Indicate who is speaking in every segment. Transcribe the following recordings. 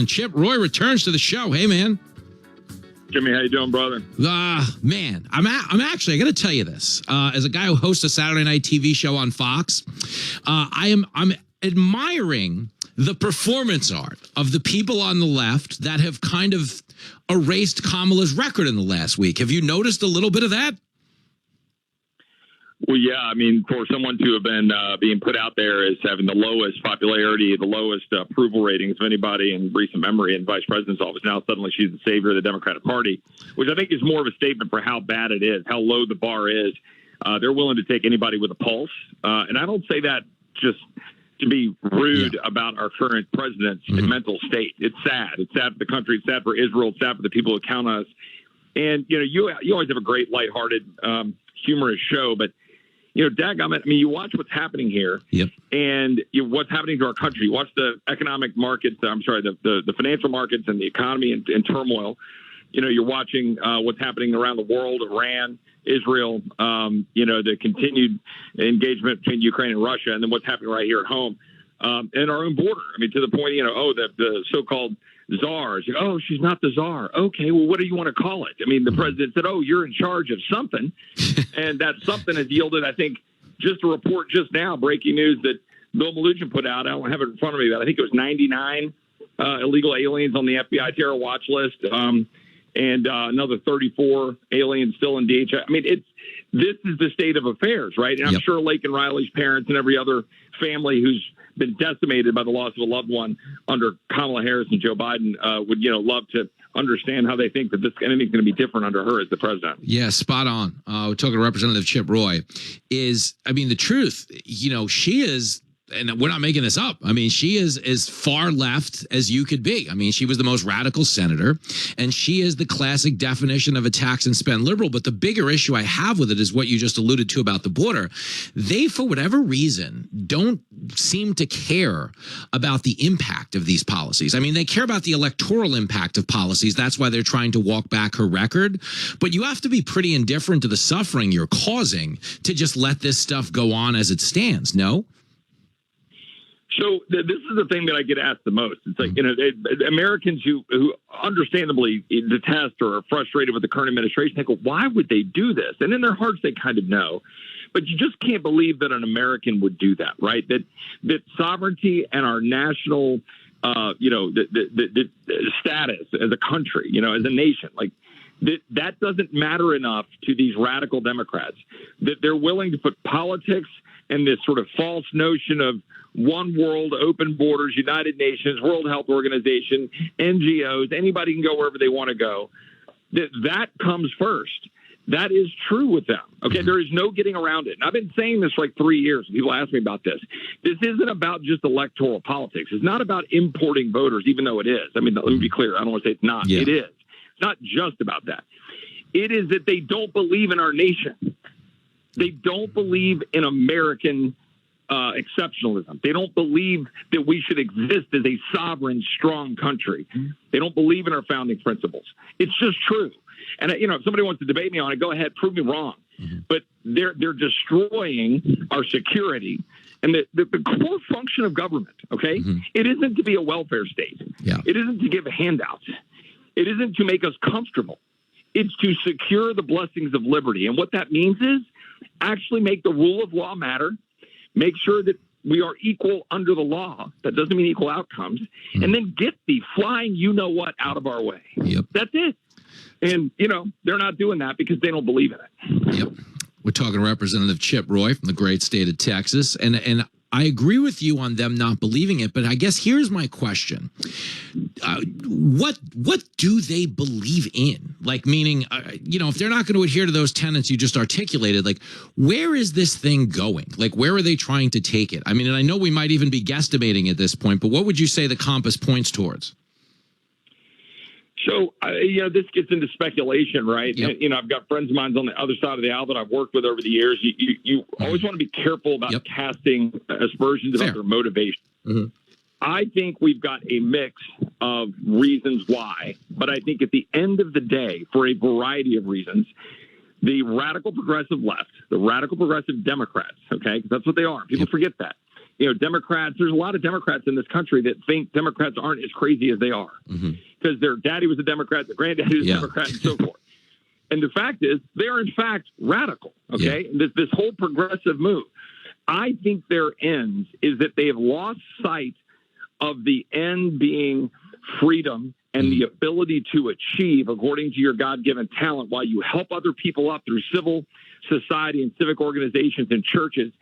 Speaker 1: Chip Roy returns to the show. Hey, man.
Speaker 2: Jimmy, how you doing, brother?
Speaker 1: Man, I'm actually, I got to tell you this. As a guy who hosts a Saturday night TV show on Fox, I'm admiring the performance art of the people on the left that have kind of erased Kamala's record in the last week. Have you noticed a little bit of that?
Speaker 2: Well, yeah. I mean, for someone to have been being put out there as having the lowest popularity, the lowest approval ratings of anybody in recent memory in vice president's office, now suddenly she's the savior of the Democratic Party, which I think is more of a statement for how bad it is, how low the bar is. They're willing to take anybody with a pulse. And I don't say that just to be rude about our current president's mental state. It's sad. It's sad for the country. It's sad for Israel. It's sad for the people who count on us. And, you know, you always have a great, lighthearted, humorous show, but dadgummit, I mean, you watch what's happening here, and what's happening to our country. You watch the economic markets. I'm sorry, the financial markets and the economy in turmoil. You're watching what's happening around the world, Iran, Israel. The continued engagement between Ukraine and Russia, and then what's happening right here at home, and our own border. I mean, to the point, the so-called czars. Oh, she's not the czar. Okay, well, what do you want to call it? I mean, the president said, "Oh, you're in charge of something," and that something has yielded. I think just a report just now, breaking news that Bill Malugin put out. I don't have it in front of me, but I think it was 99 illegal aliens on the FBI terror watch list, and another 34 aliens still in DHS. I mean, this is the state of affairs, right? And I'm sure Lake and Riley's parents and every other family who's been decimated by the loss of a loved one under Kamala Harris and Joe Biden would, love to understand how they think that anything's going to be different under her as the president.
Speaker 1: Yeah, spot on. We're talking to Representative Chip Roy. The truth, she is, and we're not making this up. I mean, she is as far left as you could be. I mean, she was the most radical senator, and she is the classic definition of a tax and spend liberal. But the bigger issue I have with it is what you just alluded to about the border. They, for whatever reason, don't seem to care about the impact of these policies. I mean, they care about the electoral impact of policies. That's why they're trying to walk back her record. But you have to be pretty indifferent to the suffering you're causing to just let this stuff go on as it stands, no?
Speaker 2: So this is the thing that I get asked the most. It's like, Americans who understandably detest or are frustrated with the current administration, they go, why would they do this? And in their hearts, they kind of know. But you just can't believe that an American would do that, right? That sovereignty and our national, the status as a country, as a nation, like that doesn't matter enough to these radical Democrats that they're willing to put politics and this sort of false notion of one world, open borders, United Nations, World Health Organization, NGOs, anybody can go wherever they want to go. That comes first. That is true with them. Okay, there is no getting around it. And I've been saying this for like 3 years. People ask me about this. This isn't about just electoral politics. It's not about importing voters, even though it is. I mean, let me be clear. I don't want to say it's not. Yeah. It is. It's not just about that. It is that they don't believe in our nation. They don't believe in American exceptionalism. They don't believe that we should exist as a sovereign, strong country. They don't believe in our founding principles. It's just true. And, if somebody wants to debate me on it, go ahead, prove me wrong. But they're destroying our security and the core function of government, okay? It isn't to be a welfare state. Yeah. It isn't to give handouts. It isn't to make us comfortable. It's to secure the blessings of liberty. And what that means is actually make the rule of law matter, make sure that we are equal under the law. That doesn't mean equal outcomes. And then get the flying you-know-what out of our way. Yep. That's it. And, they're not doing that because they don't believe in it.
Speaker 1: Yep. We're talking to Representative Chip Roy from the great state of Texas. And I agree with you on them not believing it, but I guess here's my question. What do they believe in? Like, meaning, if they're not going to adhere to those tenets you just articulated, like, where is this thing going? Like, where are they trying to take it? I mean, and I know we might even be guesstimating at this point, but what would you say the compass points towards?
Speaker 2: So, this gets into speculation, right? Yep. And, I've got friends of mine on the other side of the aisle that I've worked with over the years. You always want to be careful about casting aspersions about their motivation. I think we've got a mix of reasons why, but I think at the end of the day, for a variety of reasons, the radical progressive left, the radical progressive Democrats, okay, because that's what they are. People forget that. Democrats, there's a lot of Democrats in this country that think Democrats aren't as crazy as they are because their daddy was a Democrat, their granddaddy was a Democrat, and so forth. And the fact is, they are in fact radical. Okay, this whole progressive move. I think their ends is that they have lost sight of the end being freedom and the ability to achieve according to your God-given talent while you help other people up through civil society and civic organizations and churches,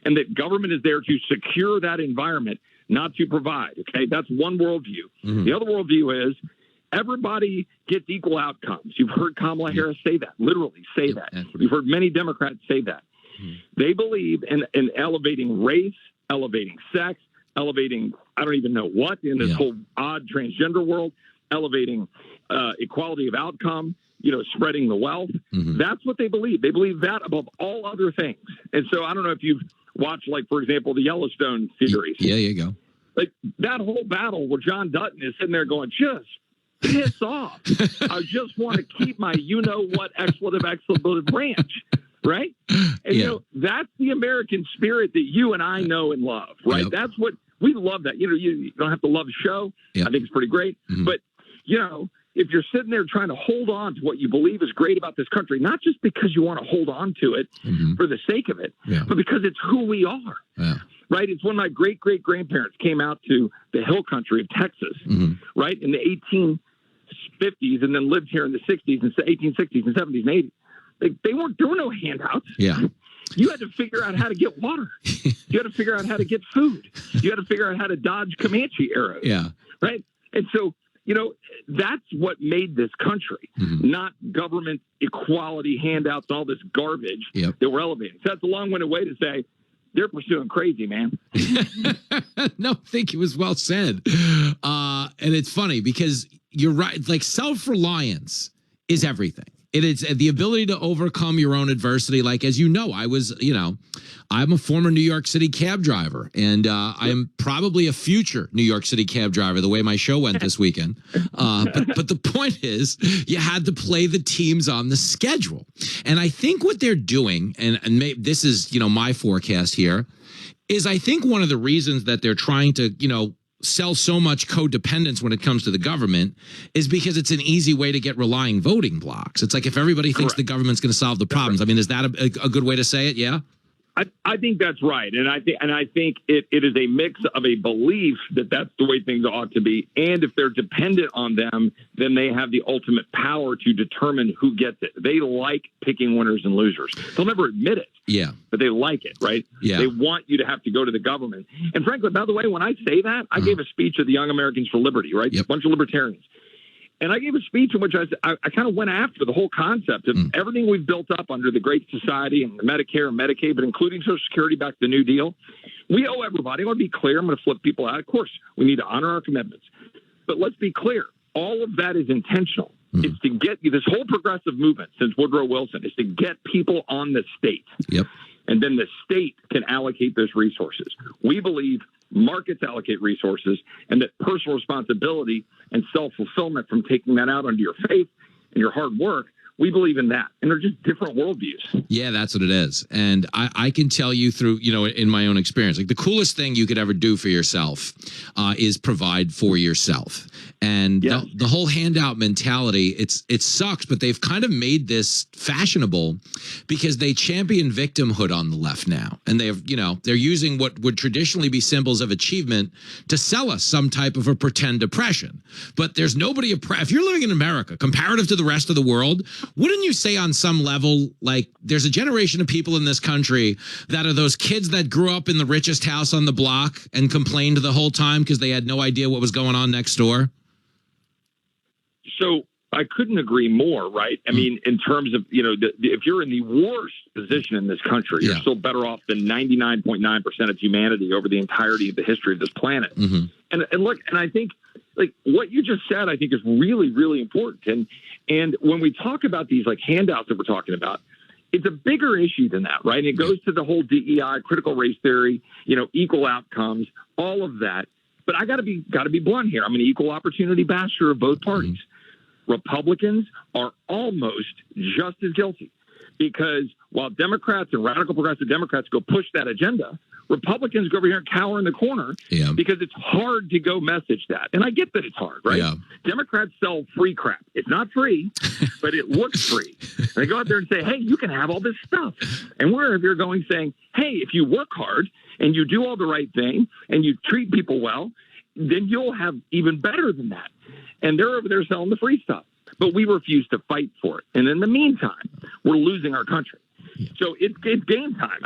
Speaker 2: and that government is there to secure that environment, not to provide. Okay, that's one worldview. The other worldview is everybody gets equal outcomes. You've heard Kamala Harris say that, literally say that. You've heard many Democrats say that. They believe in elevating race, elevating sex, elevating, I don't even know what in this whole odd transgender world, elevating equality of outcome, spreading the wealth. That's what they believe. They believe that above all other things. And so I don't know if you've watched, like, for example, the Yellowstone series.
Speaker 1: Yeah, you go.
Speaker 2: Like that whole battle where John Dutton is sitting there going, just piss off. I just want to keep my you-know-what expletive ranch. Right? And, that's the American spirit that you and I know and love, right?
Speaker 1: Yep.
Speaker 2: That's what we love that. You don't have to love the show. I think it's pretty great. But, if you're sitting there trying to hold on to what you believe is great about this country, not just because you want to hold on to it for the sake of it, but because it's who we are, right? It's when my great-great-grandparents came out to the hill country of Texas, right, in the 1850s and then lived here in the 60s and 1860s and 70s and 80s. There were no handouts. You had to figure out how to get water. You had to figure out how to get food. You had to figure out how to dodge Comanche arrows. Right. And so, that's what made this country, not government equality handouts and all this garbage that we're elevating. So that's a long-winded way to say they're pursuing crazy, man.
Speaker 1: No, I think it was well said. And it's funny because you're right. Like, self-reliance is everything. It is the ability to overcome your own adversity. Like, as you know, I'm a former New York City cab driver, and I am probably a future New York City cab driver, the way my show went this weekend. But the point is, you had to play the teams on the schedule. And I think what they're doing, and this is, my forecast here, is I think one of the reasons that they're trying to, sell so much codependence when it comes to the government is because it's an easy way to get relying voting blocks. It's like if everybody thinks the government's going to solve the problems. I mean, is that a good way to say it? Yeah.
Speaker 2: I think that's right, and I think it is a mix of a belief that that's the way things ought to be, and if they're dependent on them, then they have the ultimate power to determine who gets it. They like picking winners and losers. They'll never admit it, but they like it, right? They want you to have to go to the government. And frankly, by the way, when I say that, I gave a speech at the Young Americans for Liberty, right? A bunch of libertarians. And I gave a speech in which I kind of went after the whole concept of everything we've built up under the Great Society and the Medicare and Medicaid, but including Social Security back to the New Deal. We owe everybody. I want to be clear. I'm going to flip people out. Of course, we need to honor our commitments. But let's be clear. All of that is intentional. It's to get you this whole progressive movement since Woodrow Wilson is to get people on the state. And then the state can allocate those resources. We believe markets allocate resources and that personal responsibility and self-fulfillment from taking that out under your faith and your hard work, we believe in that. And they're just different worldviews.
Speaker 1: Yeah, that's what it is. And I can tell you through, in my own experience, like the coolest thing you could ever do for yourself is provide for yourself. And the whole handout mentality, it sucks, but they've kind of made this fashionable because they champion victimhood on the left now. And they're using what would traditionally be symbols of achievement to sell us some type of a pretend oppression. But there's nobody if you're living in America, comparative to the rest of the world, wouldn't you say on some level, like there's a generation of people in this country that are those kids that grew up in the richest house on the block and complained the whole time because they had no idea what was going on next door?
Speaker 2: So I couldn't agree more, right? I mean, in terms of, if you're in the worst position in this country, you're still better off than 99.9% of humanity over the entirety of the history of this planet. And look, and I think like what you just said, I think is really, really important. And when we talk about these like handouts that we're talking about, it's a bigger issue than that, right? And it goes to the whole DEI, critical race theory, equal outcomes, all of that. But I got to be blunt here. I'm an equal opportunity basher of both parties. Republicans are almost just as guilty because while Democrats and radical progressive Democrats go push that agenda, Republicans go over here and cower in the corner because it's hard to go message that. And I get that it's hard, right? Yeah. Democrats sell free crap. It's not free, but it looks free. And they go out there and say, hey, you can have all this stuff. And we're over here going saying, hey, if you work hard and you do all the right thing and you treat people well, then you'll have even better than that. And they're over there selling the free stuff. But we refuse to fight for it. And in the meantime, we're losing our country. So it's game time.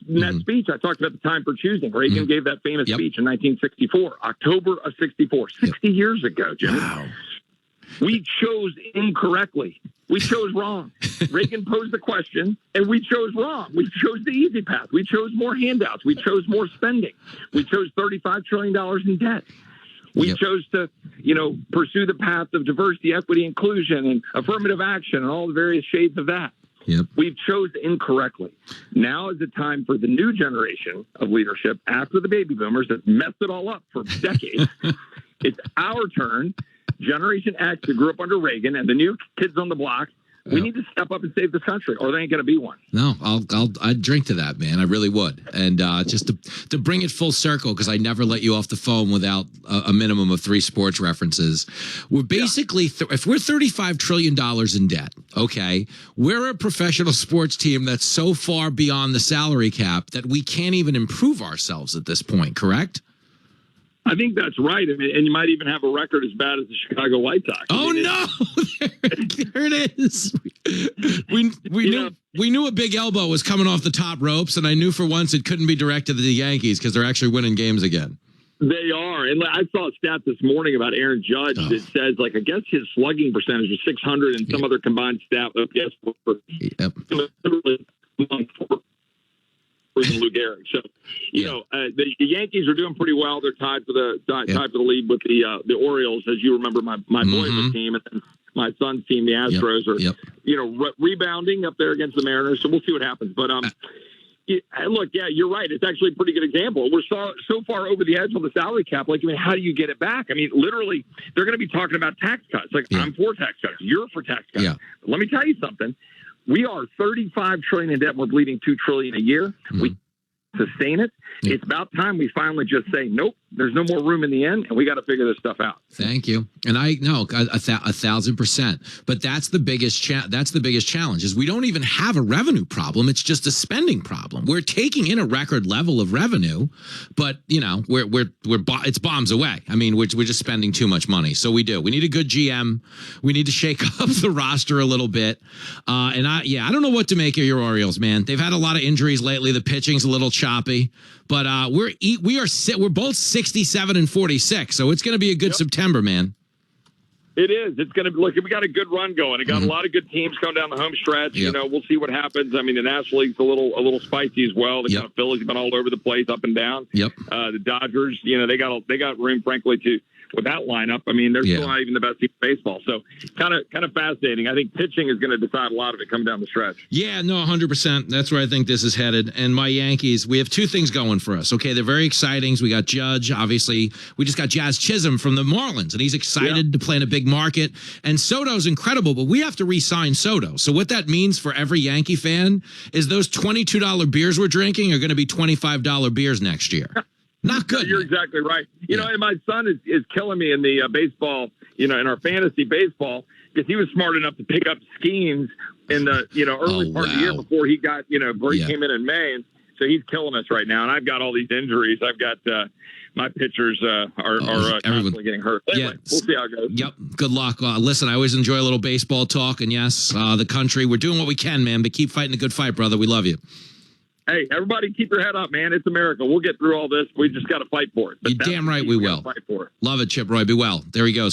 Speaker 2: In that speech, I talked about the time for choosing. Reagan gave that famous speech in 1964, October of 64, 60 years ago, Jimmy. Wow. We chose incorrectly. We chose wrong. Reagan posed the question, and we chose wrong. We chose the easy path. We chose more handouts. We chose more spending. We chose $35 trillion in debt. We chose to, pursue the path of diversity, equity, inclusion, and affirmative action, and all the various shades of that. We've chosen incorrectly. Now is the time for the new generation of leadership after the baby boomers that messed it all up for decades. It's our turn. Generation X, who grew up under Reagan, and the new kids on the block. We need to step up and save this country, or there ain't going to be one.
Speaker 1: No, I'd drink to that, man. I really would. And just to bring it full circle, because I never let you off the phone without a minimum of 3 sports references. We're basically, if we're $35 trillion in debt, okay, we're a professional sports team that's so far beyond the salary cap that we can't even improve ourselves at this point, correct?
Speaker 2: I think that's right. And you might even have a record as bad as the Chicago White Sox.
Speaker 1: Oh, no. there it is. We knew a big elbow was coming off the top ropes, and I knew for once it couldn't be directed to the Yankees because they're actually winning games again.
Speaker 2: They are. And I saw a stat this morning about Aaron Judge that says, I guess his slugging percentage was 600 and some other combined stat. Lou Gehrig. So, the Yankees are doing pretty well. They're tied for the lead with the Orioles, as you remember, my boyhood team, and then my son's team, the Astros, are rebounding up there against the Mariners. So we'll see what happens. But look, you're right. It's actually a pretty good example. We're so far over the edge on the salary cap. How do you get it back? Literally, they're going to be talking about tax cuts. I'm for tax cuts. You're for tax cuts. Yeah. But let me tell you something. We are $35 trillion in debt. We're bleeding $2 trillion a year. We sustain it. It's about time we finally just say, nope, there's no more room in the end, and we got to figure this stuff out.
Speaker 1: Thank you. And I know 1,000%. But that's the biggest challenge is we don't even have a revenue problem. It's just a spending problem. We're taking in a record level of revenue, but it's bombs away. We're just spending too much money. So we need a good GM. We need to shake up the roster a little bit. And I don't know what to make of your Orioles, man. They've had a lot of injuries lately. The pitching's a little choppy. But we're both 67 and 46, so it's going to be a good September, man.
Speaker 2: It is. It's going to look. We got a good run going. It got a lot of good teams coming down the home stretch. We'll see what happens. The National League's a little spicy as well. The kind of Phillies have been all over the place, up and down. The Dodgers, they got room, frankly, to. With that lineup, they're still not even the best team in baseball. So kind of fascinating. I think pitching is going to decide a lot of it coming down the stretch.
Speaker 1: Yeah, no, 100%. That's where I think this is headed. And my Yankees, we have 2 things going for us. Okay, they're very exciting. We got Judge. Obviously, we just got Jazz Chisholm from the Marlins, and he's excited to play in a big market. And Soto's incredible, but we have to re-sign Soto. So what that means for every Yankee fan is those $22 beers we're drinking are going to be $25 beers next year. Not good.
Speaker 2: You're exactly right. And my son is killing me in the baseball, in our fantasy baseball, because he was smart enough to pick up schemes in the, early part of the year before he got, before he came in May. And so he's killing us right now. And I've got all these injuries. I've got my pitchers are constantly getting hurt. Anyway, we'll see how it goes.
Speaker 1: Yep. Good luck. Listen, I always enjoy a little baseball talk. And yes, the country, we're doing what we can, man. But keep fighting a good fight, brother. We love you.
Speaker 2: Hey, everybody keep your head up, man. It's America. We'll get through all this. We just got to fight for it.
Speaker 1: You're damn right we will.
Speaker 2: Fight for it.
Speaker 1: Love it, Chip Roy. Be well. There he goes.